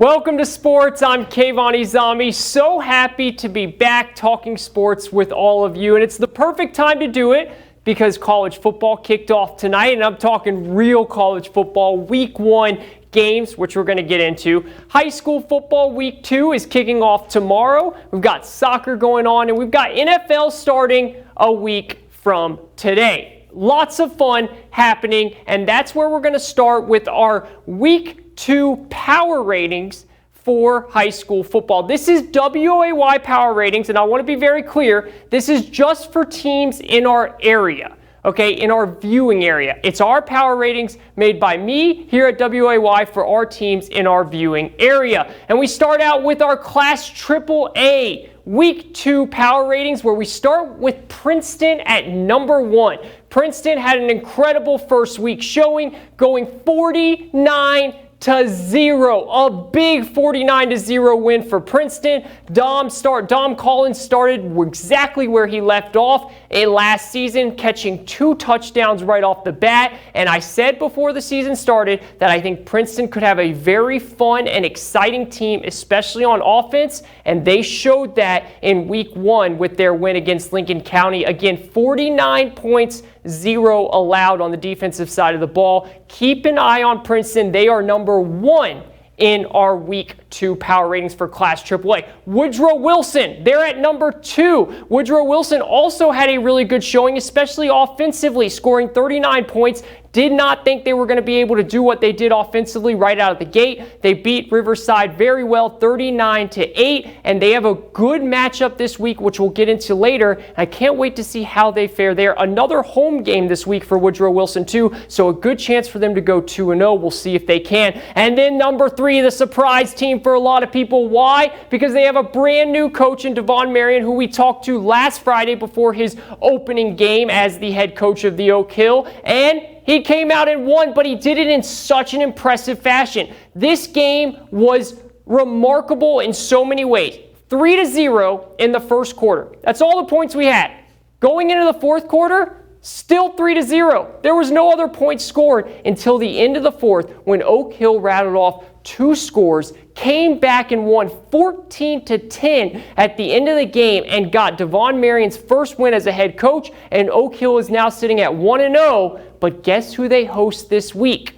Welcome to sports. I'm Kayvon Izami. So happy to be back talking sports with all of you. And it's the perfect time to do it because college football kicked off tonight. And I'm talking real college football, week 1 games, which we're going to get into. High school football week 2 is kicking off tomorrow. We've got soccer going on and we've got NFL starting a week from today. Lots of fun happening, and that's where we're going to start with our week 2 power ratings for high school football. This is WOAY power ratings, and I want to be very clear, this is just for teams in our area, okay, in our viewing area. It's our power ratings made by me here at WOAY for our teams in our viewing area. And we start out with our Class AAA Week 2 power ratings, where we start with Princeton at number 1. Princeton had an incredible first week showing, going 49-0, a big 49-0 win for Princeton. Dom Collins started exactly where he left off in last season, catching 2 touchdowns right off the bat. And I said before the season started that I think Princeton could have a very fun and exciting team, especially on offense. And they showed that in week 1 with their win against Lincoln County. Again, 49 points, 0 allowed on the defensive side of the ball. Keep an eye on Princeton. They are number 1 in our week 2 power ratings for Class AAA. Woodrow Wilson, they're at number 2. Woodrow Wilson also had a really good showing, especially offensively, scoring 39 points. Did not think they were going to be able to do what they did offensively right out of the gate. They beat Riverside very well, 39-8, and they have a good matchup this week, which we'll get into later. I can't wait to see how they fare there. Another home game this week for Woodrow Wilson too, so a good chance for them to go 2-0. We'll see if they can. And then number 3, the surprise team for a lot of people. Why? Because they have a brand new coach in Devon Marion, who we talked to last Friday before his opening game as the head coach of the Oak Hill, and he came out and won, but he did it in such an impressive fashion. This game was remarkable in so many ways. 3-0 in the first quarter. That's all the points we had. Going into the fourth quarter, still 3-0. There was no other points scored until the end of the fourth, when Oak Hill rattled off 2 scores, came back and won 14-10 at the end of the game, and got Devon Marion's first win as a head coach. And Oak Hill is now sitting at 1-0. But guess who they host this week?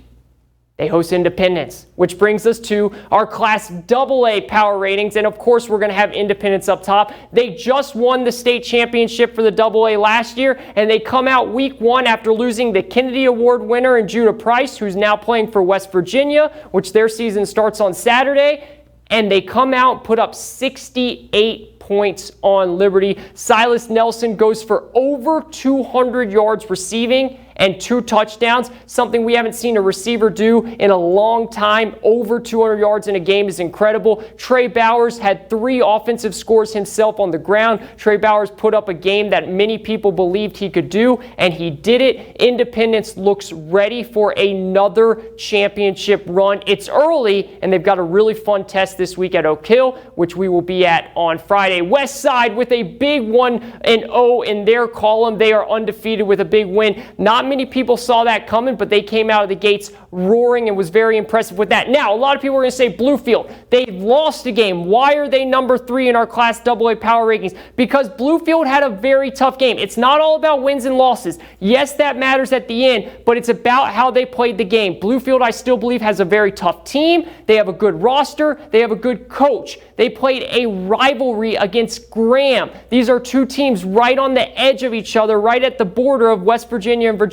They host Independence, which brings us to our Class AA power ratings. And of course, we're going to have Independence up top. They just won the state championship for the AA last year, and they come out week 1 after losing the Kennedy Award winner in Judah Price, who's now playing for West Virginia, which their season starts on Saturday. And they come out, put up 68 points on Liberty. Silas Nelson goes for over 200 yards receiving and 2 touchdowns, something we haven't seen a receiver do in a long time. Over 200 yards in a game is incredible. Trey Bowers had 3 offensive scores himself on the ground. Trey Bowers put up a game that many people believed he could do, and he did it. Independence looks ready for another championship run. It's early, and they've got a really fun test this week at Oak Hill, which we will be at on Friday. West Side with a big 1-0 in their column. They are undefeated with a big win. Not many people saw that coming, but they came out of the gates roaring and was very impressive with that. Now, a lot of people are going to say Bluefield, they've lost a game. Why are they number 3 in our Class AA power rankings? Because Bluefield had a very tough game. It's not all about wins and losses. Yes, that matters at the end, but it's about how they played the game. Bluefield, I still believe, has a very tough team. They have a good roster. They have a good coach. They played a rivalry against Graham. These are 2 teams right on the edge of each other, right at the border of West Virginia and Virginia.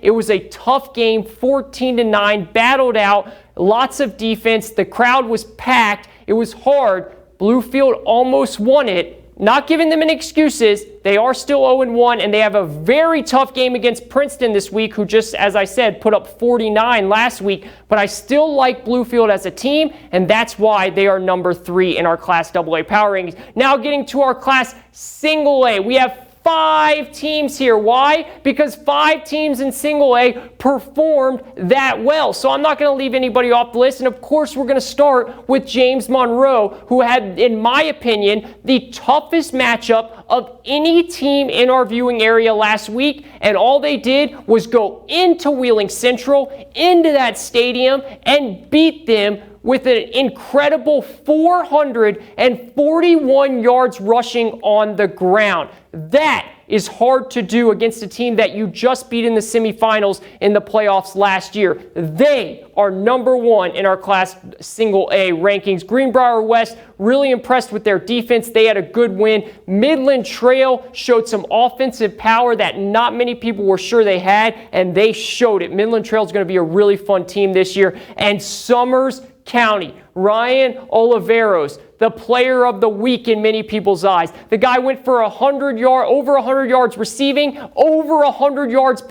It was a tough game, 14-9, battled out, lots of defense. The crowd was packed. It was hard. Bluefield almost won it. Not giving them any excuses. They are still 0-1, and they have a very tough game against Princeton this week, who just, as I said, put up 49 last week. But I still like Bluefield as a team, and that's why they are number 3 in our Class AA power rankings. Now getting to our Class Single A, we have 5 teams here. Why? Because 5 teams in Single A performed that well. So I'm not going to leave anybody off the list. And of course, we're going to start with James Monroe, who had, in my opinion, the toughest matchup of any team in our viewing area last week. And all they did was go into Wheeling Central, into that stadium, and beat them with an incredible 441 yards rushing on the ground. That is hard to do against a team that you just beat in the semifinals in the playoffs last year. They are number one in our Class Single A rankings. Greenbrier West, really impressed with their defense. They had a good win. Midland Trail showed some offensive power that not many people were sure they had, and they showed it. Midland Trail is going to be a really fun team this year. And Summers County, Ryan Oliveros, the player of the week in many people's eyes. The guy went for over 100 yards receiving, over 100 yards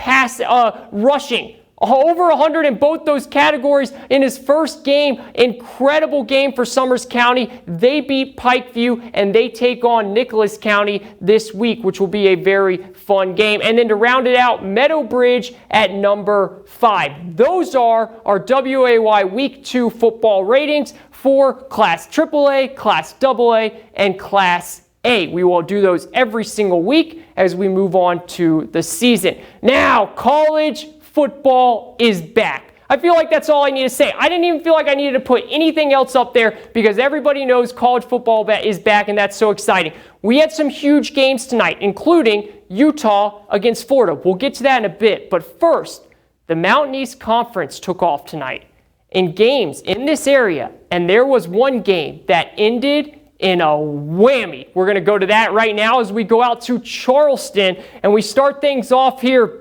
rushing. Over 100 in both those categories in his first game. Incredible game for Summers County. They beat Pikeview and they take on Nicholas County this week, which will be a very fun game. And then to round it out, Meadow Bridge at number 5. Those are our WAY Week 2 football ratings for Class AAA, Class AA, and Class A. We will do those every single week as we move on to the season. Now, college football is back. I feel like that's all I need to say. I didn't even feel like I needed to put anything else up there because everybody knows college football is back, and that's so exciting. We had some huge games tonight, including Utah against Florida. We'll get to that in a bit. But first, the Mountain East Conference took off tonight in games in this area, and there was one game that ended in a whammy. We're going to go to that right now as we go out to Charleston, and we start things off here.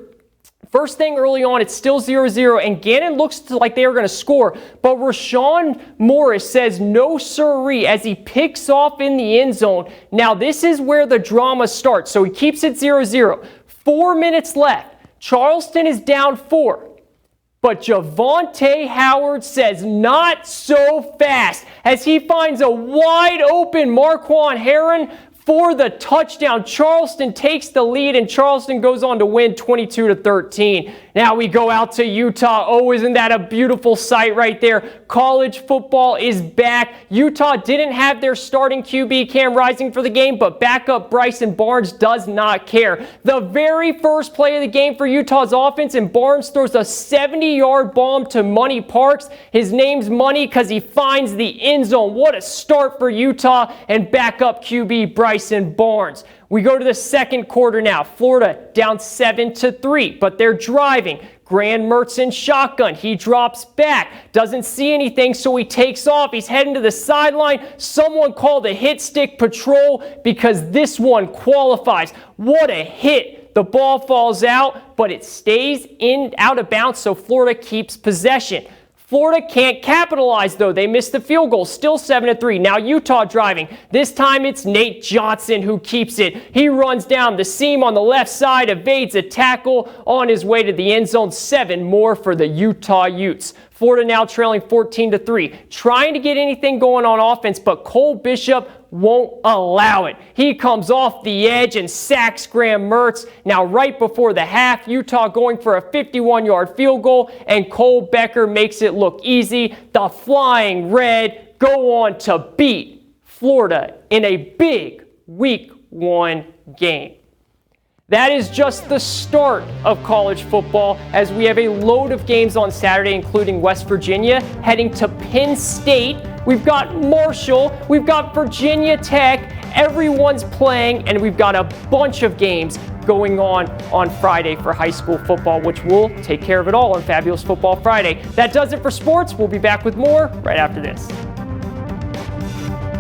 First thing early on, it's still 0-0, and Gannon looks like they are going to score, but Rashawn Morris says no siree as he picks off in the end zone. Now, this is where the drama starts, so he keeps it 0-0. 4 minutes left. Charleston is down 4. But Javonte Howard says not so fast as he finds a wide open Marquand Heron for the touchdown. Charleston takes the lead, and Charleston goes on to win 22-13. Now we go out to Utah. Oh, isn't that a beautiful sight right there? College football is back. Utah didn't have their starting QB Cam Rising for the game, but backup Bryson Barnes does not care. The very first play of the game for Utah's offense, and Barnes throws a 70-yard bomb to Money Parks. His name's Money because he finds the end zone. What a start for Utah and backup QB Bryson Barnes. We go to the second quarter now. Florida down 7-3, but they're driving. Grant Mertz in shotgun. He drops back. Doesn't see anything, so he takes off. He's heading to the sideline. Someone called a hit stick patrol because this one qualifies. What a hit. The ball falls out, but it stays out of bounds, so Florida keeps possession. Florida can't capitalize, though. They missed the field goal. Still 7-3. Now Utah driving. This time it's Nate Johnson who keeps it. He runs down the seam on the left side, evades a tackle on his way to the end zone. 7 more for the Utah Utes. Florida now trailing 14-3. Trying to get anything going on offense, but Cole Bishop won't allow it. He comes off the edge and sacks Graham Mertz. Now right before the half, Utah going for a 51-yard field goal, and Cole Becker makes it look easy. The Flying Red go on to beat Florida in a big Week 1 game. That is just the start of college football, as we have a load of games on Saturday, including West Virginia heading to Penn State. We've got Marshall, we've got Virginia Tech, everyone's playing, and we've got a bunch of games going on Friday for high school football, which will take care of it all on Fabulous Football Friday. That does it for sports. We'll be back with more right after this.